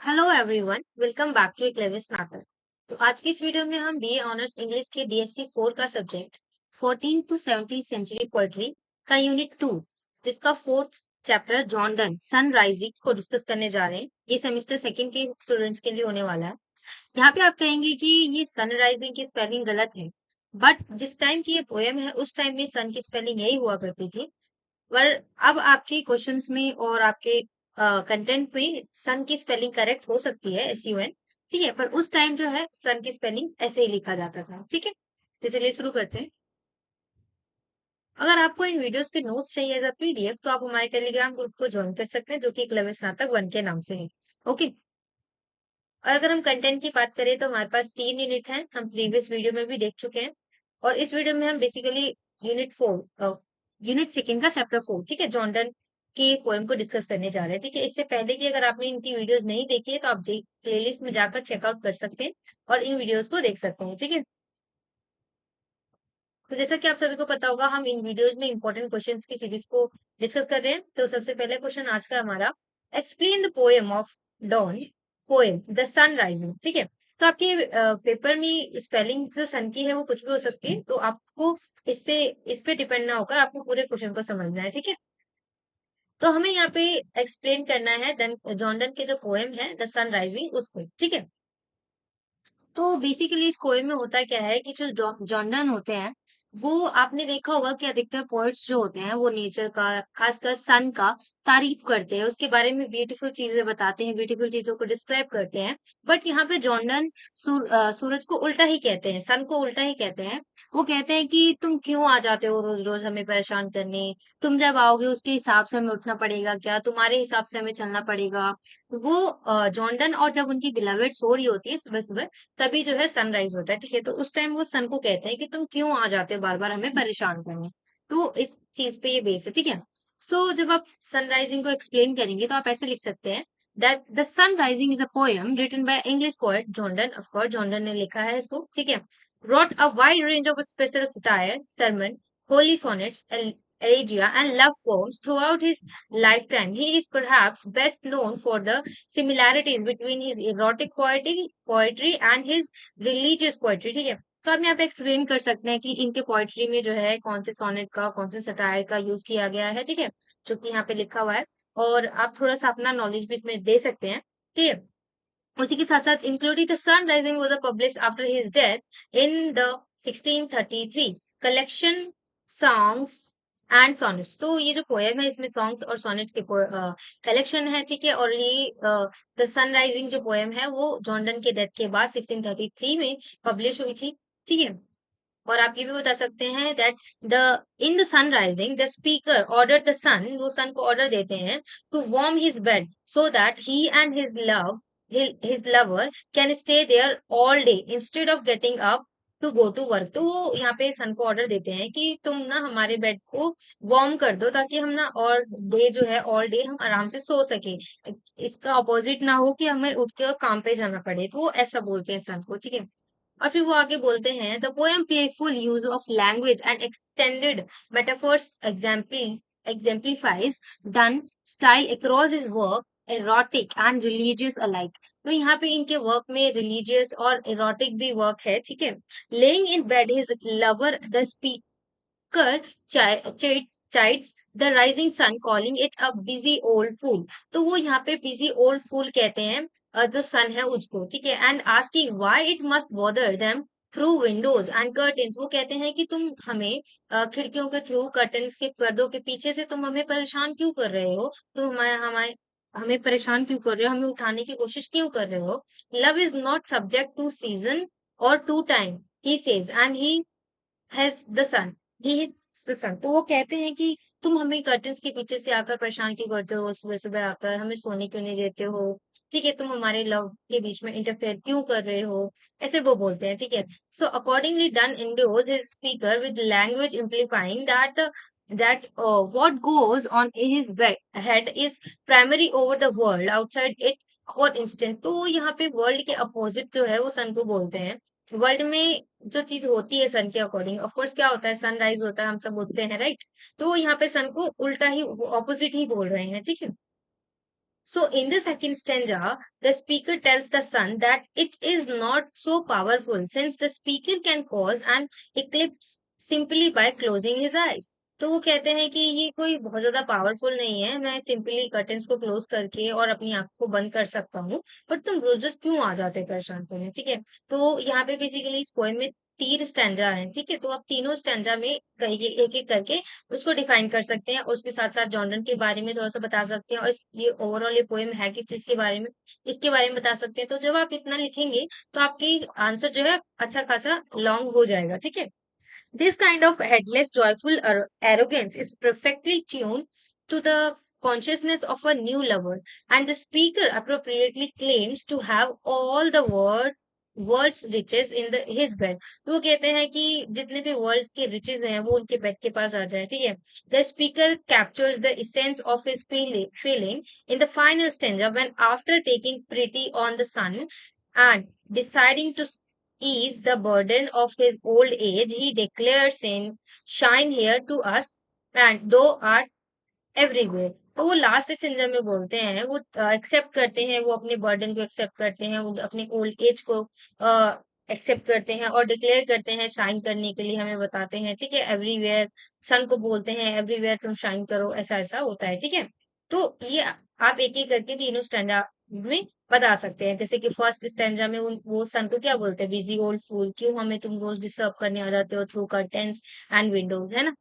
Hello everyone, welcome back to Clever Snacker. तो आज की इस वीडियो में हम बीए ऑनर्स इंग्लिश के डीएससी 4 का सब्जेक्ट 14 टू 17 सेंचुरी पोएट्री का यूनिट 2 जिसका fourth chapter John Donne sun rising को डिस्कस करने जा रहे हैं। ये सेमेस्टर सेकंड के स्टूडेंट्स के लिए होने वाला है। यहाँ पे आप कहेंगे कि ये सन राइजिंग की स्पेलिंग गलत है, बट जिस टाइम की ये पोएम है उस टाइम में सन की स्पेलिंग यही हुआ करती थी। पर अब आपके क्वेश्चंस में और आपके कंटेंट में सन की स्पेलिंग करेक्ट हो सकती है, SUN। ठीक है, पर उस टाइम जो है सन की स्पेलिंग ऐसे ही लिखा जाता था। ठीक है, तो चलिए शुरू करते हैं। अगर आपको इन वीडियोस के नोट्स चाहिए एज अ PDF तो आप हमारे टेलीग्राम ग्रुप को ज्वाइन कर सकते हैं, जो कि क्लव स्नातक 1 के नाम से है। ओके। और अगर हम कंटेंट की बात करें तो हमारे पास 3 यूनिट हैं, हम प्रीवियस वीडियो में भी देख चुके हैं। और इस वीडियो में हम बेसिकली यूनिट सेकंड का चैप्टर 4, ठीक है, जॉर्डन की पोएम को डिस्कस करने जा रहे हैं। ठीक है, इससे पहले कि अगर आपने इनकी वीडियोस नहीं देखी है तो आप प्लेलिस्ट में जाकर चेकआउट कर सकते हैं और इन वीडियोस को देख सकते हैं। ठीक है, तो जैसा कि आप सभी को पता होगा, हम इन वीडियोस में इंपॉर्टेंट क्वेश्चंस की सीरीज को डिस्कस कर रहे हैं। तो सबसे पहले क्वेश्चन आज का हमारा, explain the poem of Donne, poem the sun rising. ठीक है, तो आपके पेपर में स्पेलिंग जो सन की है वो कुछ भी हो सकती है, तो आपको इससे इस पे डिपेंड ना होकर आपको पूरे क्वेश्चन को समझना है। ठीक है, तो हमें यहाँ पे एक्सप्लेन करना है जॉन डन के जो पोएम है द सन राइजिंग उसको। ठीक है, तो बेसिकली इस पोएम में होता क्या है कि जो जॉन डन होते हैं, वो आपने देखा होगा कि अधिकतर पोएट्स जो होते हैं वो नेचर का, खासकर सन का तारीफ करते हैं, उसके बारे में ब्यूटीफुल चीजें बताते हैं, ब्यूटीफुल चीजों को डिस्क्राइब करते हैं। बट यहाँ पे जॉन डन सूरज को उल्टा ही कहते हैं, सन को उल्टा ही कहते हैं। वो कहते हैं कि तुम क्यों आ जाते हो रोज रोज हमें परेशान करने, तुम जब आओगे उसके हिसाब से हमें उठना पड़ेगा क्या, तुम्हारे हिसाब से हमें चलना पड़ेगा। वो जॉन डन और जब उनकी बिलवेड सो रही होती है सुबह सुबह, तभी जो है सनराइज होता है। ठीक है, तो उस टाइम वो सन को कहते हैं कि तुम क्यों आ जाते हो बार बार हमें परेशान करने। तो इस चीज पे ये बेस है। ठीक है, सो जब आप सनराइजिंग को एक्सप्लेन करेंगे तो आप ऐसे लिख सकते हैं that the sun rising is a poem written by English poet John Donne. Of course John Donne ने लिखा है इसको। ठीक है, wrote a wide range of special satire, sermon, holy sonnets, elegia, and love poems throughout his lifetime. He is perhaps best known for the similarities between his erotic poetry and his religious poetry। ठीक है, तो हम यहाँ पे explain कर सकते हैं कि इनके पोएट्री में जो है कौन से सोनेट का, कौन से सटायर का यूज किया गया है। ठीक है, जो कि यहाँ पे लिखा हुआ है, और आप थोड़ा सा अपना नॉलेज भी इसमें दे सकते हैं। ठीक है, उसी के साथ साथ including the sun rising was published after his death in the 1633 collection songs and sonnets. तो ये जो पोएम है इसमें सॉन्ग्स और सॉनेट्स के कलेक्शन है। ठीक है, और ये द सन राइजिंग जो पोएम है वो जॉन डन के डेथ के बाद 1633 में पब्लिश हुई थी। ठीक है, और आप ये भी बता सकते हैं that the in the sun rising the speaker order the sun, वो सन को ऑर्डर देते हैं to warm his bed so that he and his lover can stay there all day instead of getting up to go to work. तो वो यहाँ पे सन को order देते हैं कि तुम ना हमारे बेड को वार्म कर दो, ताकि हम ना और डे जो है ऑल डे हम आराम से सो सके, इसका अपोजिट ना हो कि हमें उठ के काम पे जाना पड़े। तो वो ऐसा बोलते हैं सन को। ठीक है, और फिर वो आगे बोलते हैं the poem playful use of language and extended metaphors exemplifies done style across his work, erotic and religious alike. तो यहाँ पे इनके वर्क में रिलीजियस और erotic भी वर्क है। ठीक है, laying in bed his lover the speaker chides the rising sun calling it a busy old fool। तो वो यहाँ पे busy old fool कहते हैं जो सन है उसको। ठीक है, and asking why it must bother them through Windows and curtains. वो कहते हैं कि तुम हमें खिड़कियों के थ्रू, कर्टेन्स के पर्दों के पीछे से तुम हमें परेशान क्यों कर रहे हो, तुम हमें हमें हमें परेशान क्यों कर रहे हो, हमें उठाने की कोशिश क्यों कर रहे हो। Love is not subject to season और to time, he says, and he has the sun, he has the sun. तो वो कहते हैं कि तुम हमें कर्टन्स के पीछे से आकर परेशान क्यों करते हो, सुबह सुबह आकर हमें सोने क्यों नहीं देते हो। ठीक है, तुम हमारे लव के बीच में इंटरफेयर क्यों कर रहे हो, ऐसे वो बोलते हैं। ठीक है, so accordingly Donne endorse his speaker with language amplifying that what goes on in his head is primary over the world outside it for instant। तो यहाँ पे वर्ल्ड के अपोजिट जो है वो सन को बोलते हैं। वर्ल्ड में जो चीज होती है सन के अकॉर्डिंग, ऑफ कोर्स क्या होता है, सनराइज होता है, हम सब उठते हैं, राइट। तो यहाँ पे सन को उल्टा ही, ऑपोजिट ही बोल रहे हैं। ठीक है, So in the second stanza, the speaker tells the sun that it is not so powerful since the speaker can cause an eclipse simply by closing his eyes. तो वो कहते हैं कि ये कोई बहुत ज्यादा पावरफुल नहीं है, मैं सिंपली कर्टन्स को क्लोज करके और अपनी आंख को बंद कर सकता हूँ, बट तुम रोजर्स क्यों आ जाते हो परेशान करने, ठीक है। तो यहाँ पे बेसिकली इस पोएम में तीन स्टैंजा है, ठीक है। तो आप तीनों स्टैंजा में एक एक करके उसको डिफाइन कर सकते हैं और उसके साथ साथ जॉनरन के बारे में थोड़ा सा बता सकते हैं, और ये ओवरऑल ये पोएम है किस चीज के बारे में, इसके बारे में बता सकते हैं। तो जब आप इतना लिखेंगे तो आपकी आंसर जो है अच्छा खासा लॉन्ग हो जाएगा, ठीक है। This kind of headless, joyful arrogance is perfectly tuned to the consciousness of a new lover, and the speaker appropriately claims to have all the world's riches in his bed. तो वो कहते हैं कि जितने भी वर्ल्ड के riches हैं वो उनके बेड के पास आ जाए, ठीक है। The speaker captures the essence of his feeling in the final stanza when, after taking pity on the sun and deciding to ease the burden of his old age, he declares in shine here to us and thou art everywhere. तो वो last stanza में बोलते हैं, वो accept करते हैं, वो अपने बर्डन को एक्सेप्ट करते हैं, वो अपने ओल्ड एज को एक्सेप्ट करते हैं और डिक्लेयर करते हैं शाइन करने के लिए हमें बताते हैं, ठीक है। एवरीवेयर सन को बोलते हैं एवरीवेयर तुम शाइन करो, ऐसा ऐसा होता है, ठीक है। तो ये आप एक एक करके तीनों स्टैंडा में बता सकते हैं। जैसे कि फर्स्ट स्टैंजा में वो सन को क्या बोलते हैं, बिजी ओल्ड फूल, क्यों हमें तुम रोज डिस्टर्ब करने आ जाते हो थ्रू कर्टेन्स एंड विंडोज, है ना।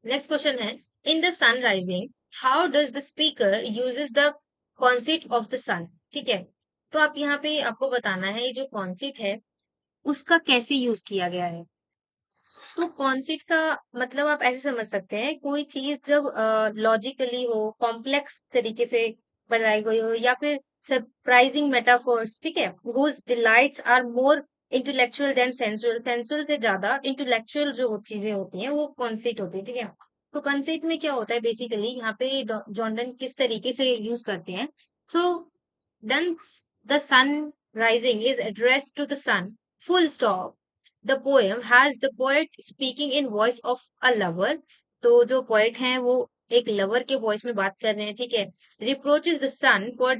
नेक्स्ट क्वेश्चन है, in the sun rising how does the speaker uses the concept of the sun, ठीक है। तो आप यहाँ पे आपको बताना है ये जो कॉन्सेप्ट है उसका कैसे यूज किया गया है। तो कॉन्सेप्ट का मतलब आप ऐसे समझ सकते हैं, कोई चीज जब लॉजिकली हो, कॉम्प्लेक्स तरीके से बताई गई हो, या फिर सरप्राइजिंग मेटाफोर्स, ठीक है, whose delights are more intellectual than sensual, sensual से ज्यादा इंटेलेक्चुअल जो चीजें होती हैं वो कॉन्सेप्ट होती है, ठीक है। तो कॉन्सेप्ट में क्या होता है बेसिकली, यहाँ पे जॉर्डन किस तरीके से यूज करते हैं। So then the sun rising is addressed to the sun, full stop. The poem has the poet speaking in voice of a lover। तो जो poet हैं वो एक lover के voice में बात कर रहे हैं, ठीक है। Reproaches the sun for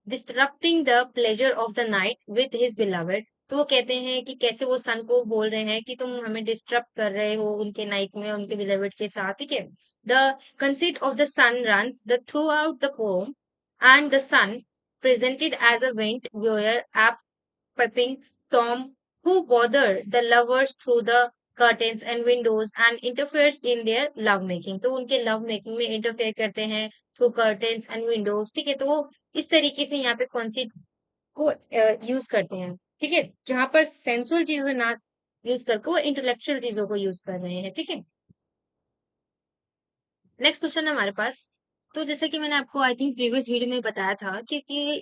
disrupting the pleasure of the night with his beloved। तो वो कहते हैं कि कैसे वो सन को बोल रहे हैं कि तुम हमें डिस्टर्ब कर रहे हो उनके नाइट में उनके बिलवेड के साथ, ठीक है। The conceit of the sun runs the throughout the poem, and the sun presented as a wind wearer app pepping Tom, who bother the lovers through the curtains and windows and interferes in their love making। तो उनके love making में interfere करते हैं through curtains and Windows, ठीक है। तो वो इस तरीके से यहाँ पे कॉन्सेप्ट को यूज करते हैं, ठीक है, जहां पर सेंसुअल चीजों ना यूज करके वो इंटेलेक्चुअल चीजों को यूज कर रहे हैं, ठीक है। नेक्स्ट क्वेश्चन है हमारे पास। तो जैसे कि मैंने आपको आई थिंक प्रीवियस वीडियो में बताया था कि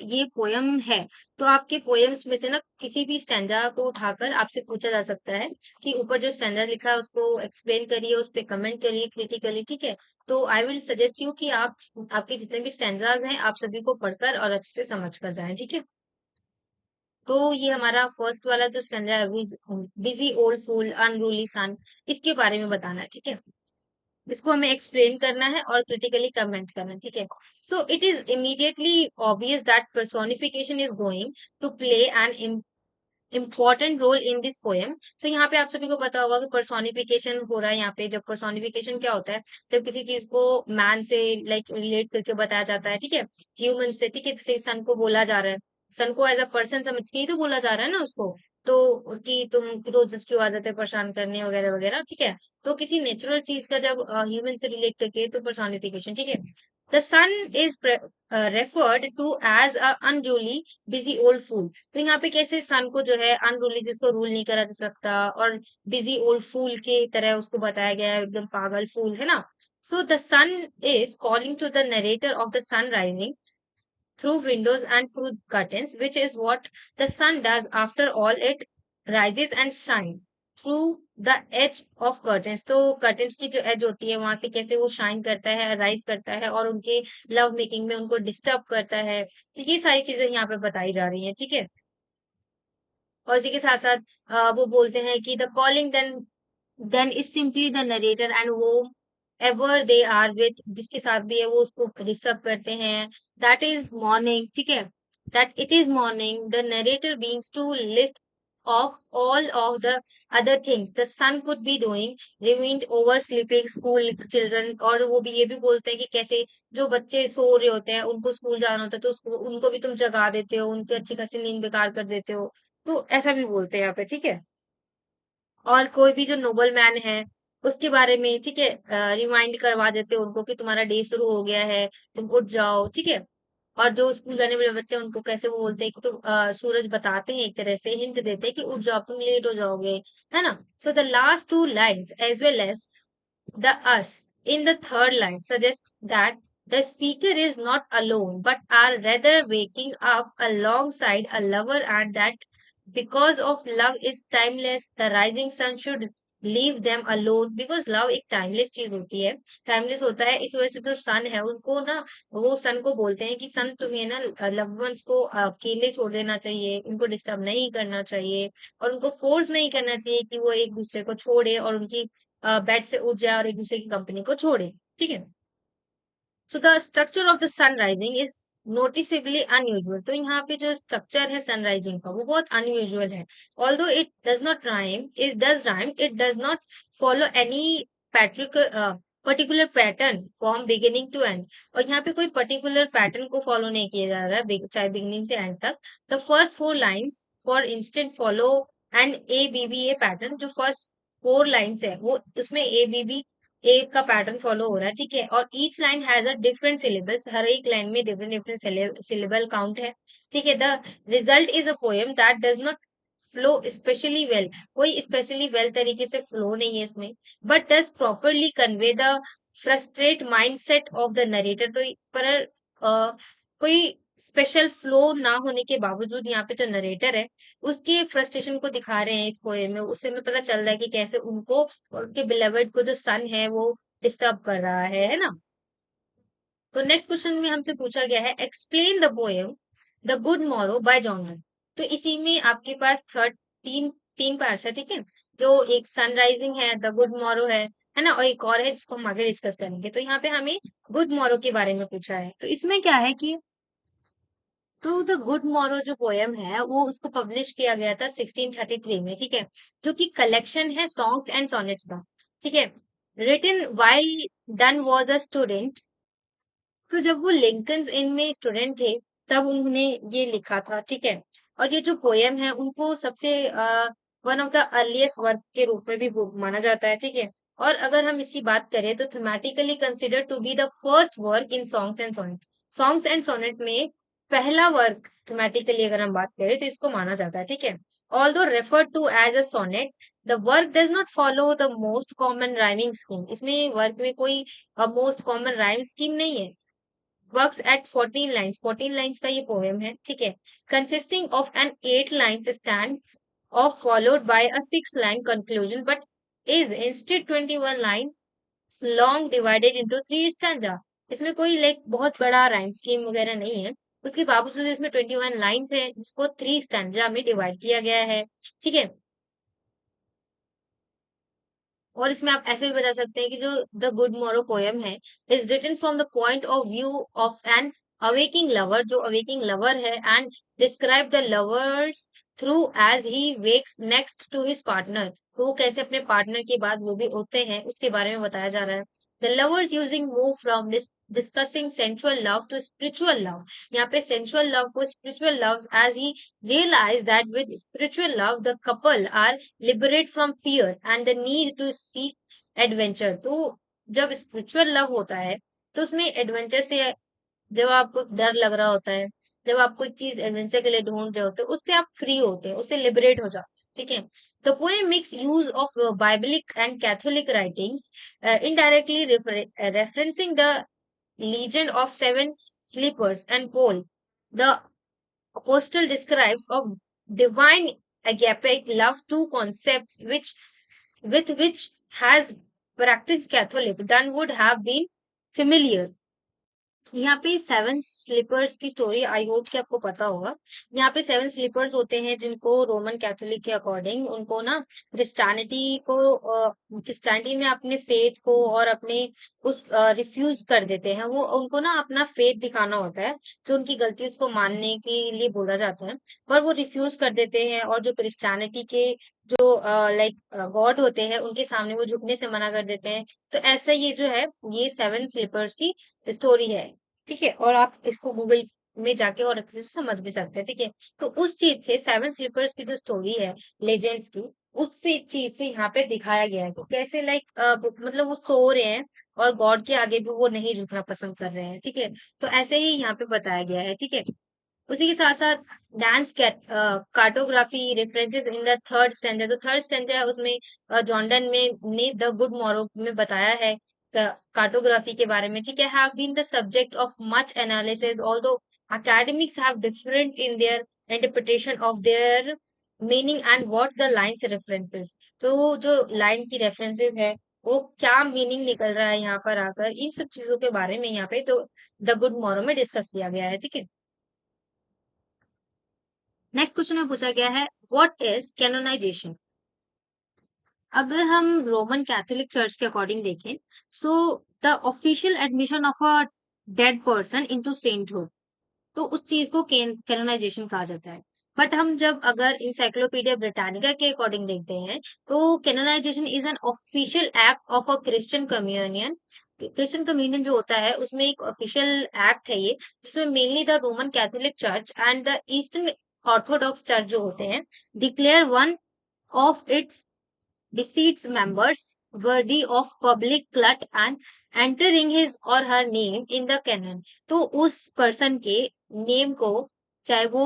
ये पोयम है, तो आपके पोयम्स में से ना किसी भी स्टैंजा को उठाकर आपसे पूछा जा सकता है कि ऊपर जो स्टैंडा लिखा है उसको एक्सप्लेन करिए, उस पर कमेंट करिए क्रिटिकली, ठीक है। तो आई विल सजेस्ट यू कि आप आपके जितने भी स्टैंजाज हैं आप सभी को पढ़कर और अच्छे से समझ कर जाएं, ठीक है। तो ये हमारा फर्स्ट वाला जो स्टैंजा है, बिजी ओल्ड फूल अनरूली सन, इसके बारे में बताना है, ठीक है। इसको हमें एक्सप्लेन करना है और क्रिटिकली कमेंट करना है, ठीक है। So it is immediately obvious that personification is going to play an important role in this poem. सो यहाँ पे आप सभी को पता होगा कि पर्सोनिफिकेशन हो रहा है। यहाँ पे जब पर्सोनिफिकेशन क्या होता है, जब किसी चीज को मैन से लाइक रिलेट करके बताया जाता है, ठीक है, ह्यूमन से, ठीक है। जैसे सन को बोला जा रहा है, सन को एज अ पर्सन समझ के ही तो बोला जा रहा है ना उसको, तो कि तुम रोज क्यों आ जाते हो परेशान करने वगैरह वगैरह, ठीक है। तो किसी नेचुरल चीज का जब ह्यूमन से रिलेट करके तो पर्सोनिफिकेशन, ठीक है। The sun is referred to as a unruly busy old fool. तो यहाँ पे कैसे सन को जो है अनरूली, जिसको रूल नहीं करा जा सकता, और बिजी ओल्ड फूल की तरह उसको बताया गया है, एकदम पागल फूल, है ना। So the sun is calling to the narrator of the sun rising through windows and through curtains, which is what the sun does after all. It rises and shines through the edge of curtains। तो curtains की जो edge होती है वहां से कैसे वो shine करता है, rise करता है, और उनके love making में उनको disturb करता है। तो ये सारी चीजें यहाँ पे बताई जा रही हैं, ठीक है। और इसी के साथ साथ वो बोलते हैं कि the calling then is simply the narrator and whoever they are with, जिसके साथ भी है वो उसको डिस्टर्ब करते हैं, दैट इज मॉर्निंग, ठीक है, that it is morning, the narrator begins to list of all of the other things the son could be doing, remained oversleeping school children, और वो भी ये भी बोलते हैं कि कैसे जो बच्चे सो रहे होते हैं उनको स्कूल जाना होता है तो उसको उनको भी तुम जगा देते हो, उनकी अच्छी खासी नींद बेकार कर देते हो, तो ऐसा भी बोलते हैं यहाँ पे, ठीक है। और कोई भी जो नोबल मैन है उसके बारे में, ठीक है, रिमाइंड करवा देते हो उनको कि तुम्हारा डे शुरू हो गया है, तुम उठ जाओ, ठीक है। और जो स्कूल जाने वाले बच्चे हैं, उनको कैसे वो बोलते हैं कि तुम सूरज बताते हैं, एक तरह से हिंट देते हैं कि उठ जाओ, तुम लेट हो जाओगे, है ना। So the last two lines as well as the us in the third line suggests that the speaker is not alone but are rather waking up alongside a lover, and that because of love is timeless, the rising sun should leave them alone because love एक timeless चीज होती है, timeless होता है, इस वजह से जो सन है उनको ना, वो सन को बोलते हैं कि सन तुम्हें ना लव वंस को अकेले छोड़ देना चाहिए, उनको डिस्टर्ब नहीं करना चाहिए, और उनको फोर्स नहीं करना चाहिए कि वो एक दूसरे को छोड़े और उनकी बेड से उठ जाए और एक दूसरे की कंपनी को छोड़े, ठीक है। So the structure of the sun rising is noticeably unusual, तो यहाँ पे जो स्ट्रक्चर है सन राइजिंग का वो बहुत अनयूजुअल है। Although it does not rhyme, it does rhyme, it does not follow any particular pattern from beginning to end, और यहाँ पे कोई पर्टिकुलर पैटर्न को फॉलो नहीं किया जा रहा है चाहे बिगिनिंग से एंड तक। The first four lines for instance follow and A B B A pattern, जो फर्स्ट फोर लाइन्स है वो उसमें ए बी बी एक का पैटर्न फॉलो हो रहा है, ठीक है। और each line has a different syllabus, हर एक लाइन में डिफरेंट डिफरेंट सिलेबल काउंट है, ठीक है। The result is a poem that does not flow specially well, कोई स्पेशली वेल तरीके से फ्लो नहीं है इसमें, but does properly convey the frustrate mindset of the narrator, तो पर कोई स्पेशल फ्लो ना होने के बावजूद यहाँ पे जो नरेटर है उसके फ्रस्ट्रेशन को दिखा रहे हैं इस पोएम में, उससे हमें पता चल रहा है कि कैसे उनको और उनके बिलेवेड को जो सन है वो डिस्टर्ब कर रहा है ना। तो नेक्स्ट क्वेश्चन में हमसे पूछा गया है explain the poem the good morrow by John, तो इसी में आपके पास थर्ड तीन तीन पार्ट्स है, ठीक है। जो एक सनराइजिंग है, द गुड मॉरो है ना, और एक और है जिसको हम आगे डिस्कस करेंगे। तो यहाँ पे हमें गुड मॉरो के बारे में पूछा है, तो इसमें क्या है कि तो द गुड मॉरो जो पोयम है वो उसको पब्लिश किया गया था 1633 में, ठीक है, जो कि कलेक्शन है सॉन्ग्स एंड सॉनेट्स का, ठीक है, written while Donne was a student, तो जब वो लिंकन्स इन में स्टूडेंट थे तब उन्होंने ये लिखा था, ठीक है। और ये जो पोयम है उनको सबसे one of the earliest work के रूप में भी माना जाता है, ठीक है। और अगर हम इसकी बात करें तो thematically consider to be the first work in songs and sonnet, songs and sonnet में पहला वर्क थीमेटिकली अगर हम बात करें तो इसको माना जाता है, ठीक है। Although refer to as a sonnet, the work does not follow the most common rhyming scheme, इसमें वर्क में कोई मोस्ट कॉमन राइम स्कीम नहीं है। वर्क्स एट 14 लाइन्स, 14 लाइन्स का ये पोएम है, ठीक है, consisting of an 8 lines stands of followed by a 6 line conclusion, but is instead 21 line long divided into 3 stanza, इसमें कोई लाइक बहुत बड़ा राइम स्कीम वगैरह नहीं है, उसके बावजूद इसमें 21 लाइन्स है जिसको 3 स्टैंजा में डिवाइड किया गया है, ठीक है। और इसमें आप ऐसे भी बता सकते हैं कि जो द गुड मोरो पोयम है is written from the point of view of an awakening lover, जो अवेकिंग लवर है, and describe the lovers through as he wakes next to his partner, तो वो कैसे अपने पार्टनर के बाद वो भी उठते हैं उसके बारे में बताया जा रहा है। The lovers using move from discussing sensual love to spiritual love, यहाँ पे सेंसुअल लव को spiritual love, as he realize that with spiritual love the couple are liberate from fear and the need to seek adventure, तो जब spiritual love होता है तो उसमें adventure से, जब आपको डर लग रहा होता है, जब आप कोई चीज एडवेंचर के लिए ढूंढ रहे होते हैं, उससे आप फ्री होते हैं, उससे लिबरेट हो जाते हैं, ठीक है। The poem makes use of biblical and Catholic writings, indirectly referencing the legend of seven sleepers and Paul the apostle describes of divine agape love, two concepts which with which has practiced Catholic done would have been familiar. यहाँ पे seven slippers की story I hope कि आपको पता होगा। यहाँ पे seven slippers होते हैं जिनको रोमन कैथोलिक के अकॉर्डिंग उनको ना क्रिश्चियनिटी में अपने फेथ को और अपने उस रिफ्यूज कर देते हैं। वो उनको ना अपना फेथ दिखाना होता है, जो उनकी गलती उसको मानने के लिए बोला जाता है, पर वो रिफ्यूज कर देते हैं और जो क्रिश्चियनिटी के जो लाइक गॉड होते हैं उनके सामने वो झुकने से मना कर देते हैं। तो ऐसा ये जो है, ये सेवन स्लीपर्स की स्टोरी है। ठीक है, और आप इसको गूगल में जाके और अच्छे से समझ भी सकते हैं। ठीक है, तो उस चीज से सेवन स्लीपर्स की जो स्टोरी है लेजेंड्स की, उससे चीज से यहाँ पे दिखाया गया है कि कैसे लाइक मतलब वो सो रहे हैं और गॉड के आगे भी वो नहीं झुकना पसंद कर रहे हैं। ठीक है, तो ऐसे ही यहाँ पे बताया गया है। ठीक है, उसी के साथ साथ dance cartography references in the third standard, तो थर्ड स्टैंडर्ड है उसमें जॉर्डन में ने द गुड मॉरो में बताया है कार्टोग्राफी के बारे में। ठीक है, have been the subject of much analysis although academics have different in their interpretation of their meaning and what the lines references। तो जो लाइन की रेफरेंसेस है वो क्या मीनिंग निकल रहा है यहाँ पर आकर, इन सब चीजों के बारे में यहाँ पे तो द गुड मॉरो में डिस्कस किया गया है। ठीक है, नेक्स्ट क्वेश्चन में पूछा गया है व्हाट इज कैनोनाइजेशन। अगर हम रोमन कैथोलिक चर्च के अकॉर्डिंग देखें, so the official admission of a dead person into sainthood, तो उस चीज को कैनोनाइजेशन कहा जाता है। बट हम जब अगर इंसाइक्लोपीडिया ब्रिटानिका के अकॉर्डिंग देखते हैं, तो canonisation is an official act of a Christian communion. Christian communion जो होता है उसमें एक ऑफिशियल एक्ट है ये, जिसमें mainly the Roman Catholic church and the eastern Orthodox church जो होते हैं declare one of its deceased members worthy of public cult and entering his or her name in the canon। तो उस person के name को, चाहे वो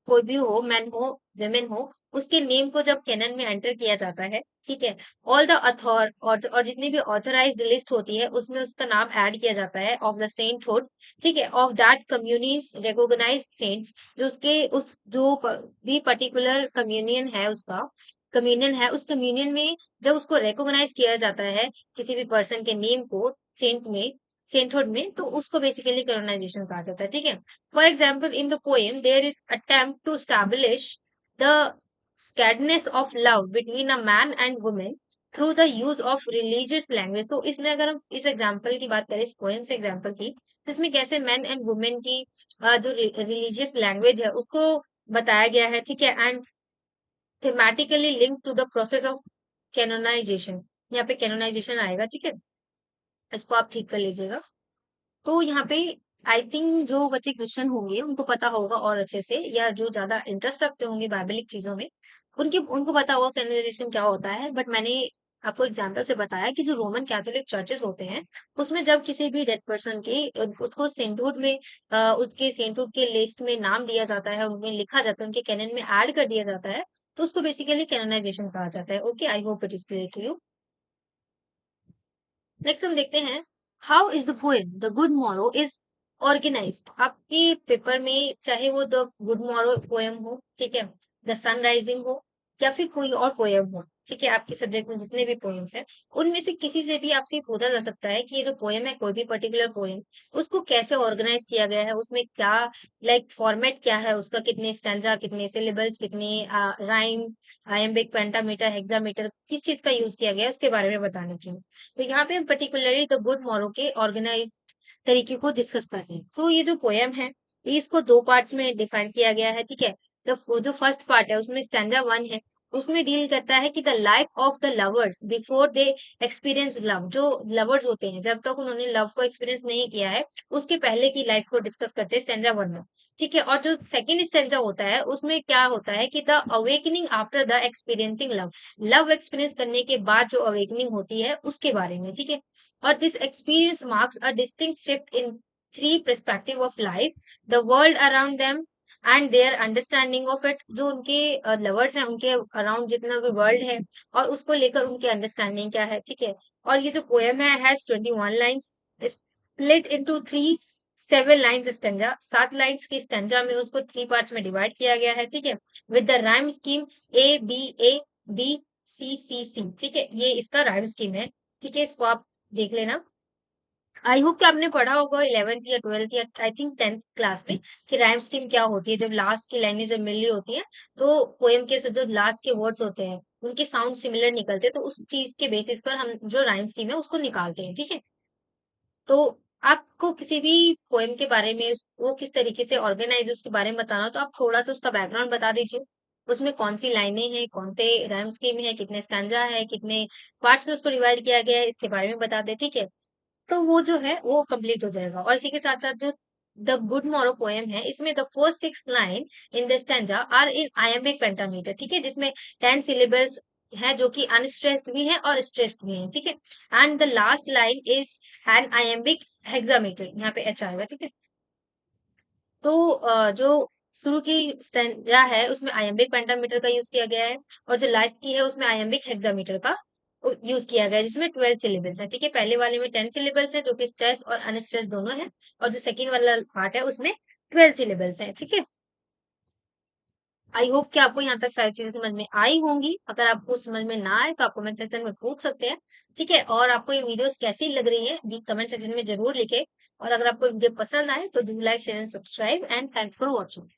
कोई भी हो, मैन हो वेमेन हो, उसके नेम को जब कैनन में एंटर किया जाता है, ठीक है, ऑल द अथॉर और जितनी भी ऑथराइज्ड लिस्ट होती है उसमें उसका नाम ऐड किया जाता है ऑफ द सेंटहुड। ठीक है, of that communities recognised saints, जो उसके उस जो भी पर्टिकुलर कम्युनियन है उस कम्युनियन में जब उसको रिकॉग्नाइज किया जाता है किसी भी पर्सन के नेम को सेंटहुड में, तो उसको बेसिकली कैनोनाइजेशन कहा जाता है। ठीक है, for example in the poem there is attempt to establish the sacredness of love between a man and women through the use of religious language. तो इसमें अगर हम इस एग्जाम्पल की बात करें, इस पोएम से एग्जाम्पल की, तो इसमें कैसे मैन एंड वुमेन की जो रिलीजियस लैंग्वेज है उसको बताया गया है। ठीक है, and thematically link to the process of canonization, यहाँ पे कैनोनाइजेशन आएगा। ठीक है, इसको आप ठीक कर लीजिएगा। तो यहाँ पे आई थिंक जो बच्चे क्रिश्चियन होंगे उनको पता होगा और अच्छे से, या जो ज्यादा इंटरेस्ट रखते होंगे बाइबलिक चीजों में, उनके उनको पता होगा कैनोनाइजेशन क्या होता है। बट मैंने आपको एग्जाम्पल से बताया कि जो रोमन कैथोलिक चर्चेस होते हैं उसमें जब किसी भी डेड पर्सन की उसको सेंटहुड में उसके सेंटहुड के लिस्ट में नाम दिया जाता है, उनमें लिखा जाता है, उनके कैनन में ऐड कर दिया जाता है, तो उसको बेसिकली कैनोनाइजेशन कहा जाता है। Okay, I hope it is clear to you. Next हम देखते हैं how is the poem the good morrow is organised. आपके पेपर में चाहे वो द गुड मॉरो पोएम हो, ठीक है, द सन राइजिंग हो, या फिर कोई और पोएम हो, ठीक है, आपके सब्जेक्ट में जितने भी पोएम्स हैं उनमें से किसी से भी आपसे पूछा जा सकता है कि ये जो पोएम है, कोई भी पर्टिकुलर पोएम, उसको कैसे ऑर्गेनाइज किया गया है, उसमें क्या लाइक फॉर्मेट क्या है उसका, कितने स्टैंजा, कितने सिलेबल्स, कितने राइम, आयम्बिक, पेंटामीटर, हेक्सामीटर, किस चीज का यूज किया गया है उसके बारे में बताने की। तो यहाँ पे हम पर्टिकुलरली द गुड मॉरो के ऑर्गेनाइज तरीके को डिस्कस कर रहे हैं। सो ये जो पोएम है ये इसको दो पार्ट्स में डिफाइन किया गया है। ठीक है, तो जो फर्स्ट पार्ट है उसमें स्टैंडर्ड वन है, उसमें डील करता है कि the life of the lovers before they experience love. जो लवर्स होते हैं जब तक उन्होंने लव को एक्सपीरियंस नहीं किया है उसके पहले की लाइफ को डिस्कस करते हैं स्टैंडर्ड वन में। ठीक है, और जो सेकंड स्टैंडर्ड होता है उसमें क्या होता है कि the awakening after the experiencing love, love experience करने के बाद जो अवेकनिंग होती है उसके बारे में। ठीक है, और this experience marks a distinct shift in three perspective of life, the world around them and their understanding of it. जो उनके लवर्स हैं उनके अराउंड जितना भी वर्ल्ड है और उसको लेकर उनकी अंडरस्टैंडिंग क्या है। ठीक है, और ये जो पोएम है has 21 lines, split into three 7 lines stanza, 7 lines की स्टेंजा में उसको थ्री पार्ट्स में डिवाइड किया गया है। ठीक है, with the rhyme scheme A B A B C C C। ठीक है, ये इसका राइम स्कीम है। ठीक है, इसको आप देख लेना। आई होप कि आपने पढ़ा होगा 11th या 12th या आई थिंक 10th क्लास में कि राइम स्कीम क्या होती है। जब लास्ट की लाइनें जब मिल रही होती है तो पोएम के जो लास्ट के वर्ड्स होते हैं उनके साउंड सिमिलर निकलते हैं, तो उस चीज के बेसिस पर हम जो राइम स्कीम है उसको निकालते हैं, ठीक है। तो आपको किसी भी पोएम के बारे में वो किस तरीके से ऑर्गेनाइज है उसके बारे में बताना हो, तो आप थोड़ा सा उसका बैकग्राउंड बता दीजिए। उसमें कौन सी लाइनें हैं, कौन से राइम स्कीम है, कितने स्टैंजा है, कितने पार्ट्स में उसको डिवाइड किया गया है, इसके बारे में बता दे, ठीक है। तो वो जो है वो कंप्लीट हो जाएगा। और इसी के साथ साथ जो द गुड मॉरो पोएम है, इसमें the first 6 line in the stanza are in iambic pentameter, ठीक है, जिसमें 10 सिलेबल्स है जो कि अनस्ट्रेस्ड भी है और स्ट्रेस्ड भी है, ठीक है। And the last line is an iambic hexameter, यहाँ पे एच आएगा, ठीक है। तो जो शुरू की स्टैंजा है उसमें आयम्बिक पेंटामीटर का यूज किया गया है, और जो लास्ट की है उसमें आयम्बिक हेक्सामीटर का यूज किया गया है, जिसमें 12 सिलेबल्स है, ठीक है। पहले वाले में 10 सिलेबल्स है जो कि स्ट्रेस और अनस्ट्रेस दोनों है, और जो सेकंड वाला पार्ट है उसमें 12 सिलेबल्स है, ठीक है। आई होप कि आपको यहाँ तक सारी चीजें समझ में आई होंगी। अगर आपको समझ में ना आए तो आप कमेंट सेक्शन में पूछ सकते हैं, ठीक है। और आपको ये वीडियोस कैसी लग रही है कमेंट सेक्शन में जरूर लिखे। और अगर आपको वीडियो पसंद आए तो do like share and subscribe, and thanks for watching.